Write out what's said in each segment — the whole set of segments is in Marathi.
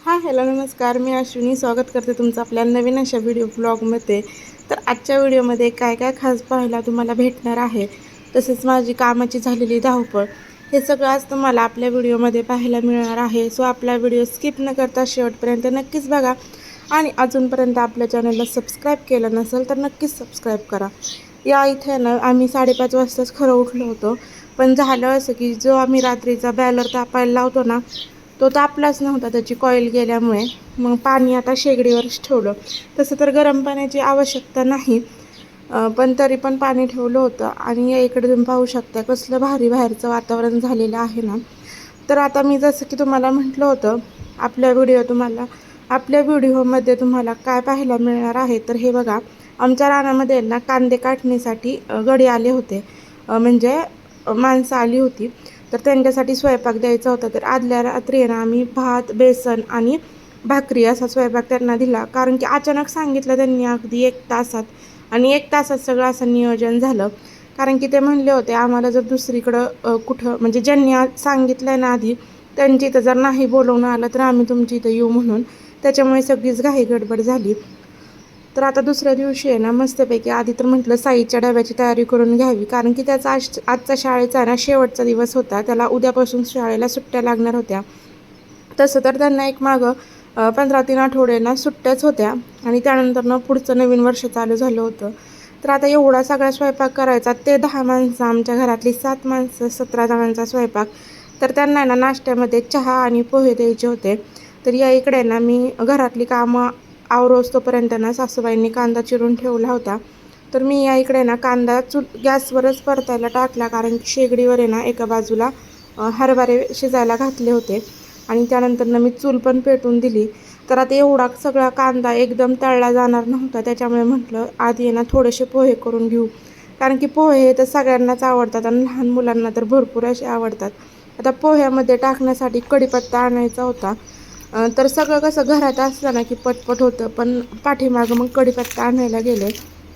हाय हॅलो नमस्कार, मी अश्विनी स्वागत करते तुमचं आपल्या नवीन अशा ब्लॉगमध्ये. तर आजच्या व्हिडिओमध्ये काय काय खास पाहायला तुम्हाला भेटणार आहे, तसेच माझी कामाची झालेली धावपळ, हे सगळं आज तुम्हाला आपल्या व्हिडिओमध्ये पाहायला मिळणार आहे. सो आपला व्हिडिओ स्किप न करता शेवटपर्यंत नक्कीच बघा. आणि अजूनपर्यंत आपल्या चॅनलला सबस्क्राईब केलं नसेल तर नक्कीच सबस्क्राईब करा. या इथे ना आम्ही 5:30 वाजताच खरं उठलो होतो, पण झालं असं की जो आम्ही रात्रीचा बॅलर तापायला लावतो ना, तो तापलाच नव्हता त्याची कॉईल गेल्यामुळे. मग पाणी आता शेगडीवरच ठेवलं. तसं तर गरम पाण्याची आवश्यकता नाही, पण तरी पण पाणी ठेवलं होतं. आणि या इकडे तुम्ही पाहू शकता कसलं भारी बाहेरचं वातावरण झालेलं आहे ना. तर आता मी जसं की तुम्हाला म्हटलं होतं, आपल्या व्हिडिओमध्ये तुम्हाला काय पाहायला मिळणार आहे. तर हे बघा, आमच्या रानामध्ये ना कांदे काढण्यासाठी गडी आले होते, म्हणजे माणसं आली होती. तर त्यांच्यासाठी स्वयंपाक द्यायचा होता. तर आदल्या रात्री ना आम्ही भात, बेसन आणि भाकरी असा स्वयंपाक त्यांना दिला, कारण की अचानक सांगितलं त्यांनी अगदी 1 तासात. आणि 1 तासात सगळं असं नियोजन झालं, कारण की ते म्हणले होते आम्हाला जर दुसरीकडं कुठं म्हणजे ज्यांनी सांगितलं आहे ना आधी, त्यांची इथं जर नाही बोलवणं आलं तर आम्ही तुमची इथं येऊ म्हणून. त्याच्यामुळे सगळीच घाई गडबड झाली. तर आता दुसऱ्या दिवशी आहे ना मस्तपैकी आधी तर म्हटलं साईच्या डब्याची तयारी करून घ्यावी, कारण की त्याचा आजचा शाळेचा ना शेवटचा दिवस होता. त्याला उद्यापासून शाळेला सुट्ट्या लागणार होत्या. तसं तर त्यांना एक मागं 15-3 आठवडे ना सुट्ट्याच होत्या. आणि त्यानंतर पुढचं नवीन वर्ष चालू झालं होतं. तर आता एवढा सगळा स्वयंपाक करायचा, ते 10 माणसं, आमच्या घरातली 7 माणसं, 17 जणांचा स्वयंपाक. तर त्यांना ना नाश्त्यामध्ये चहा आणि पोहे द्यायचे होते. तर या इकडे ना मी घरातली कामं आवरोज तोपर्यंत ना सासूबाईंनी कांदा चिरून ठेवला होता. तर मी या इकडे ना कांदा गॅसवरच परतायला टाकला, कारण की शेगडीवर आहे ना एका बाजूला हरभरे शिजायला घातले होते. आणि त्यानंतर मी चूल पण पेटवून दिली. तर आता एवढा सगळा कांदा एकदम तळला जाणार नव्हता, त्याच्यामुळे म्हटलं आधी ना थोडेसे पोहे करून घेऊ, कारण की पोहे हे तर सगळ्यांनाच आवडतात आणि लहान मुलांना तर भरपूर असे आवडतात. आता पोह्यामध्ये टाकण्यासाठी कढीपत्ता आणायचा होता. तर सगळं कसं घरात असलं ना की पटपट होतं, पण पाठीमागं मग कढीपत्ता आणायला गेले.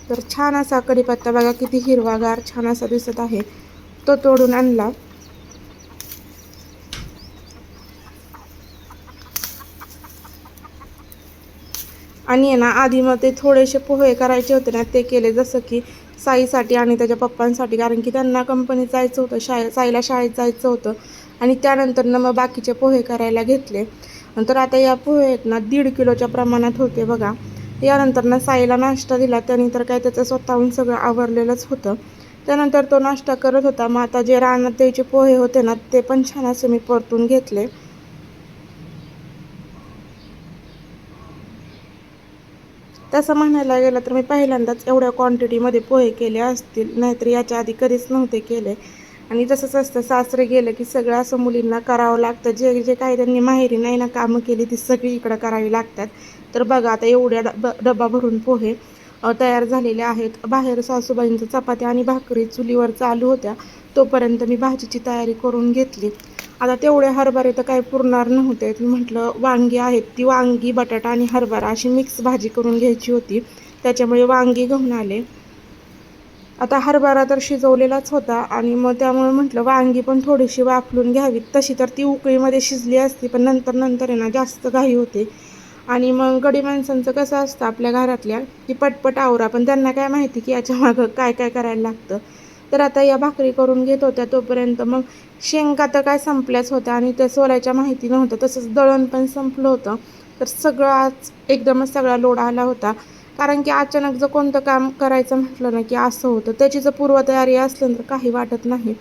तर छान असा कढीपत्ता बघा, किती हिरवागार छान असा दिसत आहे. तो तोडून आणला. आणि आहे ना आधी मग ते थोडेसे पोहे करायचे होते ना, ते केले, जसं की साईसाठी आणि त्याच्या पप्पांसाठी, कारण की त्यांना कंपनीत जायचं होतं, साईला शाळेत जायचं होतं. आणि त्यानंतर मग बाकीचे पोहे करायला घेतले. नंतर आता या पोहे आहेत ना 1.5 किलोच्या प्रमाणात होते बघा. यानंतर साईला नाश्ता दिला. त्याने तर काय त्याचं स्वतःहून सगळं आवरलेलंच होतं. त्यानंतर तो नाश्ता करत होता. मग आता जे रानात द्यायचे पोहे होते ना, ते पण छान असे मी परतून घेतले. तसं म्हणायला गेलं तर मी पहिल्यांदाच एवढ्या क्वांटिटीमध्ये पोहे केले असतील, नाहीतर याच्या आधी कधीच नव्हते केले. आणि तसंच असतं, सासरे गेलं की सगळं असं मुलींना करावं लागतं. जे जे काही त्यांनी माहेरी नाही ना कामं केली ती सगळी इकडं करावी लागतात. तर बघा आता एवढ्या डबा भरून पोहे तयार झालेले आहेत. बाहेर सासूबाईंचं चपात्या आणि भाकरी चुलीवर चालू होत्या, तोपर्यंत मी भाजीची तयारी करून घेतली. आता तेवढे हरभरे तर काही पुरणार नव्हते. मी म्हटलं वांगी आहेत, ती वांगी, बटाटा आणि हरभरा अशी मिक्स भाजी करून घ्यायची होती, त्याच्यामुळे वांगी घेऊन आले. आता हरभरा तर शिजवलेलाच होता, आणि मग त्यामुळे म्हटलं वांगी पण थोडीशी वाफलून घ्यावीत. तशी तर ती उकळीमध्ये शिजली असती, पण नंतर आहे ना जास्त घाई होते. आणि मग गडी माणसांचं कसं असतं आपल्या घरातल्या, की पटपट आवरा, पण त्यांना काय माहिती की याच्या मागं काय काय करायला लागतं. तर आता या भाकरी करून घेत होत्या, तोपर्यंत मग शेंगा तर काय संपल्याच होत्या आणि त्या सोलायच्या माहिती नव्हतं. तसंच दळण पण संपलं होतं. तर सगळं आज एकदमच सगळा लोड आला होता, कारण की अचानक जर कोणतं काम करायचं म्हटलं ना की असं होतं. त्याची जर पूर्वतयारी असली तर काही वाटत नाही.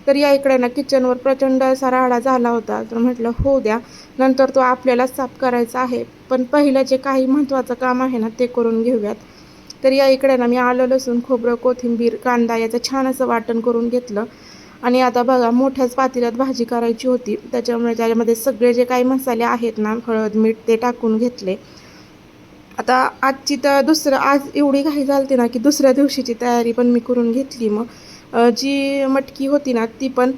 तर या इकडे ना किचनवर प्रचंड असा राडा झाला होता. तर म्हटलं होऊ द्या, नंतर तो आपल्याला साफ करायचा आहे, पण पहिलं जे काही महत्त्वाचं काम आहे ना ते करून घेऊयात. तर या इकडे ना मी आलं, लसूण, खोबरं, कोथिंबीर, कांदा याचं छान असं वाटण करून घेतलं. आणि आता बघा मोठ्याच पातेल्यात भाजी करायची होती, त्याच्यामुळे त्याच्यामध्ये सगळे जे काही मसाले आहेत ना, हळद, मीठ, ते टाकून घेतले. आता आजची तर आज एवढी घाई झाली ना की दुसऱ्या दिवशीची तयारी पण मी करून घेतली. मग जी मटकी होती ना ती पण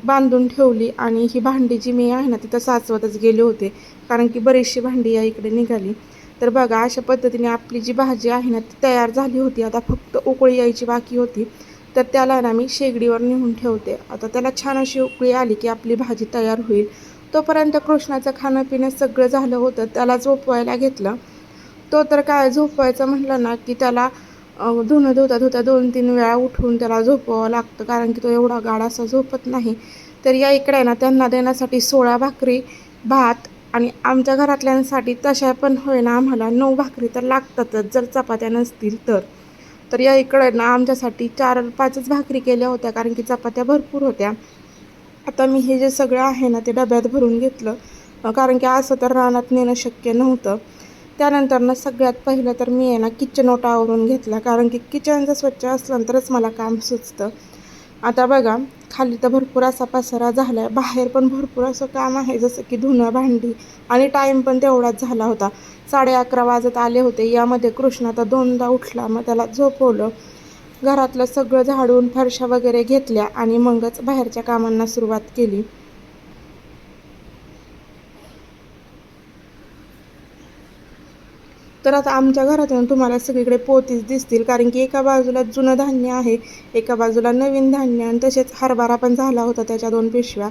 बांधून ठेवली. आणि ही भांडी जी मी आहे ना तिथं साचवतच गेले होते, कारण की बरीचशी भांडी या इकडे निघाली. तर बघा अशा पद्धतीने आपली जी भाजी आहे ना ती तयार झाली होती. आता फक्त उकळी यायची बाकी होती. तर त्याला ना मी शेगडीवर नेऊन ठेवते. आता त्याला छान अशी उकळी आली की आपली भाजी तयार होईल. तोपर्यंत कृष्णाचं खाणं पिणं सगळं झालं होतं. त्याला झोपवायला घेतलं. तो तर काय झोपवायचं म्हटलं ना की त्याला धुणं धुता धुता 2-3 वेळा उठवून त्याला झोपवावं लागतं, कारण की तो एवढा गाढ असा झोपत नाही. तर या इकडे ना त्यांना देण्यासाठी 16 भाकरी, भात आणि आमच्या घरातल्यांसाठी तशा पण होईना आम्हाला 9 भाकरी तर लागतातच जर चपात्या नसतील तर. तर या इकडे ना आमच्यासाठी 4-5च भाकरी केल्या होत्या, कारण की चपात्या भरपूर होत्या. आता मी हे जे सगळं आहे ना ते डब्यात भरून घेतलं, कारण की असं तर रानात नेणं शक्य नव्हतं. त्यानंतर ना सगळ्यात पहिलं तर मी आहे ना किचन ओटा आवरून घेतला, कारण की किचन जर स्वच्छ असलं तरच मला काम सुचतं. आता बघा, खाली तर भरपूर असा पसारा झाला आहे, बाहेर पण भरपूर असं काम आहे, जसं की धुणं भांडी, आणि टाईम पण तेवढाच झाला होता. 11:30 वाजत आले होते. यामध्ये कृष्णा तर 2दा उठला. मग त्याला झोपवलं, घरातलं सगळं झाडून फरशा वगैरे घेतल्या आणि मगच बाहेरच्या कामांना सुरुवात केली. तर आता आमच्या घरातून तुम्हाला सगळीकडे पोतीच दिसतील, कारण की एका बाजूला जुनं धान्य आहे, एका बाजूला नवीन धान्य, आणि तसेच हरभरा पण झाला होता त्याच्या 2 पिशव्या.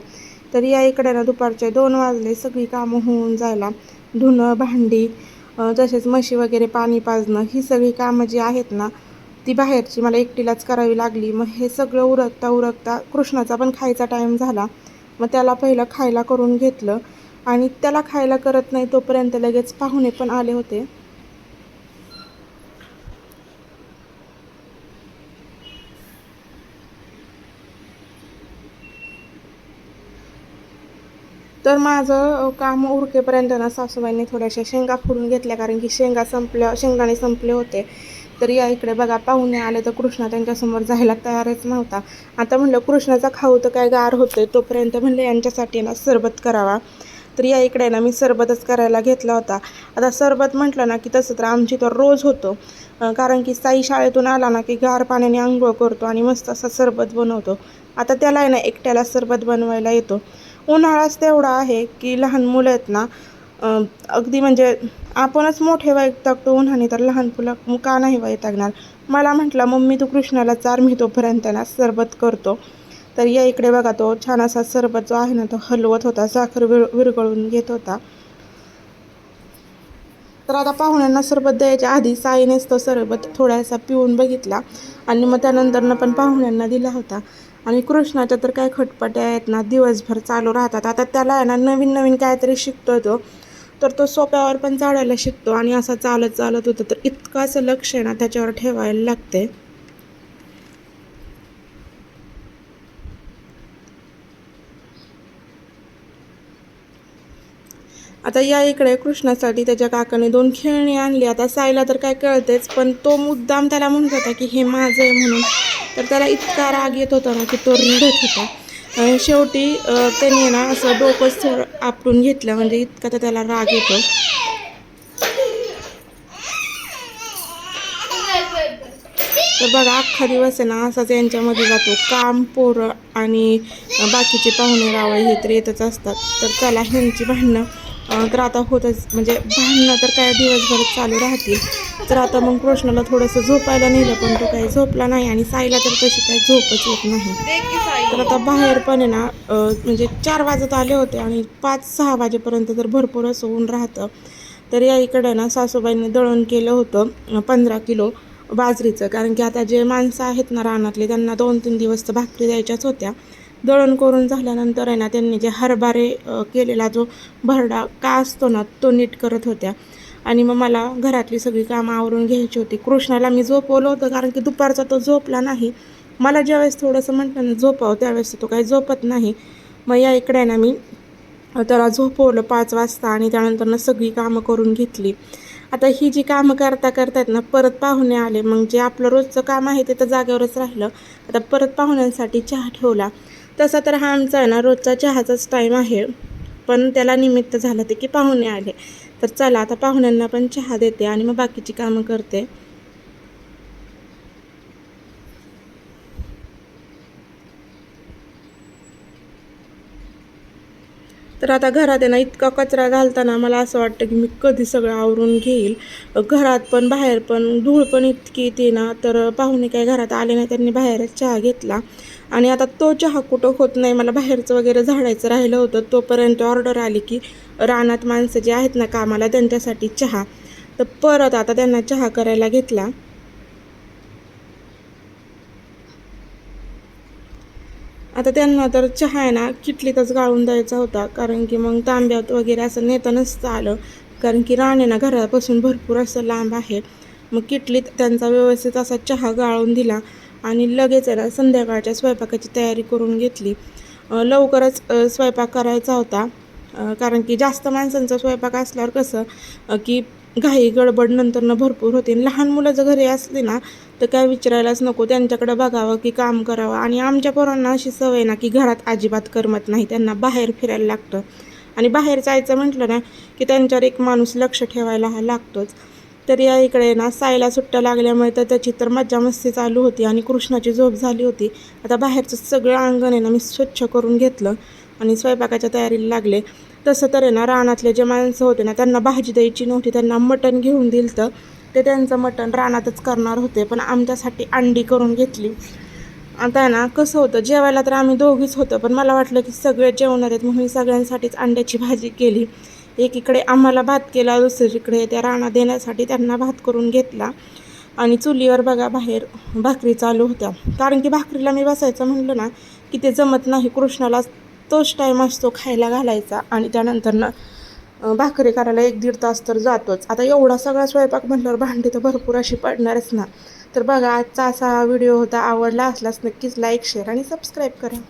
तर या इकडे ना दुपारचे 2 वाजले सगळी कामं होऊन जायला. धुणं भांडी, तसेच म्हशी वगैरे पाणी पाजणं, ही सगळी कामं जी आहेत ना ती बाहेरची मला एकटीलाच करावी लागली. मग हे सगळं उरकता उरकता कृष्णाचा पण खायचा टाईम झाला. मग त्याला पहिलं खायला करून घेतलं, आणि त्याला खायला करत नाही तोपर्यंत लगेच पाहुणे पण आले होते. तर माझं काम उरकेपर्यंत ना सासूबाईंनी थोड्याशा शेंगा फोडून घेतल्या, कारण की शेंगदाणे संपले होते. तर या इकडे बघा, पाहुणे आले तर कृष्णा त्यांच्यासमोर जायला तयारच नव्हता. आता म्हणलं कृष्णाचा खाऊ तर काय गार होतोय, तोपर्यंत म्हणलं यांच्यासाठी ना सरबत करावा. तर या इकडे ना मी सरबतच करायला घेतला होता. आता सरबत म्हटलं ना की तसं तर आमची तर रोज होतो, कारण की साई शाळेतून आला ना की गार पाण्याने आंघोळ करतो आणि मस्त असा सरबत बनवतो. आता त्याला आहे ना एकट्याला सरबत बनवायला येतो. उन्हाळाच तेवढा आहे की लहान मुलं आहेत ना, अगदी म्हणजे आपणच मोठे वैतागतो उन्हाने, तर लहान मुलं का नाही वैतागणार. मला म्हटलं मम्मी तू कृष्णाला चार, मी तोपर्यंत ना सरबत करतो. तर या इकडे बघा, तो छान असा सरबत जो आहे ना तो हलवत होता, साखर विरघळून घेत होता. तर आता पाहुण्यांना सरबत द्यायच्या आधी साईनेच तो सरबत थोडासा पिऊन बघितला, आणि मग त्यानंतरनं पण पाहुण्यांना दिला होता. आणि कृष्णाच्या तर काय खटपट्या आहेत ना, दिवसभर चालू राहतात. आता त्याला आहे ना नवीन नवीन काहीतरी शिकतो तो, तर तो सोप्यावर पण चढायला शिकतो, आणि असं चालत चालत होतं, तर इतकं असं लक्ष आहे ना त्याच्यावर ठेवायला लागते. आता या इकडे कृष्णासाठी त्याच्या काकाने 2 खेळणी आणली. आता साईला तर काय कळतेच, पण तो मुद्दाम त्याला म्हणत होता की हे माझं आहे म्हणून. तर त्याला इतका राग येत होता ना की तो रडत होता. आणि शेवटी त्याने ना असं डोकंच थोडं आपटून घेतलं, म्हणजे इतका तर त्याला राग येतो. तर बघा, अख्खा दिवस आहे ना असाच यांच्यामध्ये जातो. काम, पोरं आणि बाकीचे पाहुणे रावळे हे तर येतच असतात. तर चला, ह्यांची भांडणं तर आता होतच, म्हणजे भांडणं तर काय दिवसभर चालू राहतील. तर आता मग कृष्णाला थोडंसं झोपायला नेलं, पण तो काही झोपला नाही, आणि साईला तर तशी काही झोपच येत नाही. तर आता बाहेर पण आहे ना म्हणजे 4 वाजत आले होते, आणि 5-6 वाजेपर्यंत तर भरपूर असं ऊन राहतं. तर या इकडे ना सासूबाईंनी दळण केलं होतं 15 किलो बाजरीचं, कारण की आता जे माणसं आहेत ना रानातले, त्यांना 2-3 दिवस तर भाकरी द्यायच्याच होत्या. दळण करून झाल्यानंतर आहे ना त्यांनी जे हरभरे केलेला जो भरडा का असतो ना तो नीट करत होत्या, आणि मग मला घरातली सगळी कामं आवरून घ्यायची होती. कृष्णाला मी झोपवलं होतं, कारण की दुपारचा तो झोपला नाही. मला ज्यावेळेस थोडंसं म्हटलं ना झोपावं, त्यावेळेस तो काही झोपत नाही. मग या इकडे ना मी त्याला झोपवलं 5 वाजता, आणि त्यानंतरनं सगळी कामं करून घेतली. आता ही जी कामं करता करतात ना परत पाहुणे आले, मग जे आपलं रोजचं काम आहे ते तर जागेवरच राहिलं. आता परत पाहुण्यांसाठी चहा ठेवला. तसा तर हा आमचा आहे ना रोजचा चहाचाच टाईम आहे, पण त्याला निमित्त झालं ते की पाहुणे आले. तर चला, आता पाहुण्यांना पण चहा देते आणि मग बाकीची कामं करते. तर आता घरात आहे ना इतका कचरा घालताना मला असं वाटतं की मी कधी सगळं आवरून घेईल. घरात पण बाहेर पण धूळ पण इतकी येते ना, तर पाहुणे काय घरात आले नाही, त्यांनी बाहेरच चहा घेतला. आणि आता तो चहा कुठं होत नाही, मला बाहेरचं वगैरे झाडायचं राहिलं होतं. तोपर्यंत ऑर्डर आली की रानात माणसं जे आहेत ना कामाला त्यांच्यासाठी चहा. तर परत आता त्यांना चहा करायला घेतला. आता त्यांना तर चहा आहे ना किटलीतच गाळून द्यायचा होता, कारण की मग तांब्यात वगैरे असं नेता नसतं आलं, कारण की रान आहे ना घरापासून भरपूर असं लांब आहे. मग किटलीत त्यांचा व्यवस्थित असा चहा गाळून दिला आणि लगेच आहे ना संध्याकाळच्या स्वयंपाकाची तयारी करून घेतली. लवकरच स्वयंपाक करायचा होता, कारण की जास्त माणसांचा स्वयंपाक असल्यावर कसं की घाई गडबड नंतरनं भरपूर होते. लहान मुलं जर घरी असली ना तर काय विचारायलाच नको, त्यांच्याकडे बघावं की काम करावं. आणि आमच्या पोरांना अशी सवय ना की घरात अजिबात करमत नाही, त्यांना बाहेर फिरायला लागतं. आणि बाहेर जायचं म्हटलं ना की त्यांच्यावर एक माणूस लक्ष ठेवायला हा लागतोच. तर या इकडे ना सायला सुट्ट्या लागल्यामुळे तर त्याची तर मज्जा मस्ती चालू होती आणि कृष्णाची झोप झाली होती. आता बाहेरचं सगळं अंगण आहे ना मी स्वच्छ करून घेतलं आणि स्वयंपाकाच्या तयारीला लागले. तसं तर आहे ना रानातले जे माणसं होते ना त्यांना भाजी द्यायची नव्हती, त्यांना मटण घेऊन दिलं तर ते त्यांचं मटण रानातच करणार होते, पण आमच्यासाठी अंडी करून घेतली. आता आहे ना कसं होतं, जेवायला तर आम्ही दोघीच होतो, पण मला वाटलं की सगळे जेवणार आहेत म्हणून सगळ्यांसाठीच अंड्याची भाजी केली. एकीकडे आम्हाला भात केला, दुसरीकडे त्या राणा देण्यासाठी त्यांना भात करून घेतला. आणि चुलीवर बघा बाहेर भाकरी चालू होत्या, कारण की भाकरीला मी बसायचं म्हटलं ना की ते जमत नाही. कृष्णाला तोच टाईम असतो खायला घालायचा आणि त्यानंतरनं भाकरी करायला 1-1.5 तास तर जातोच. आता एवढा सगळा स्वयंपाक म्हटल्यावर भांडी तर भरपूर अशी पडणारच ना. तर बघा आजचा असा व्हिडिओ होता. आवडला असल्यास नक्कीच लाईक, शेअर आणि सबस्क्राईब करा.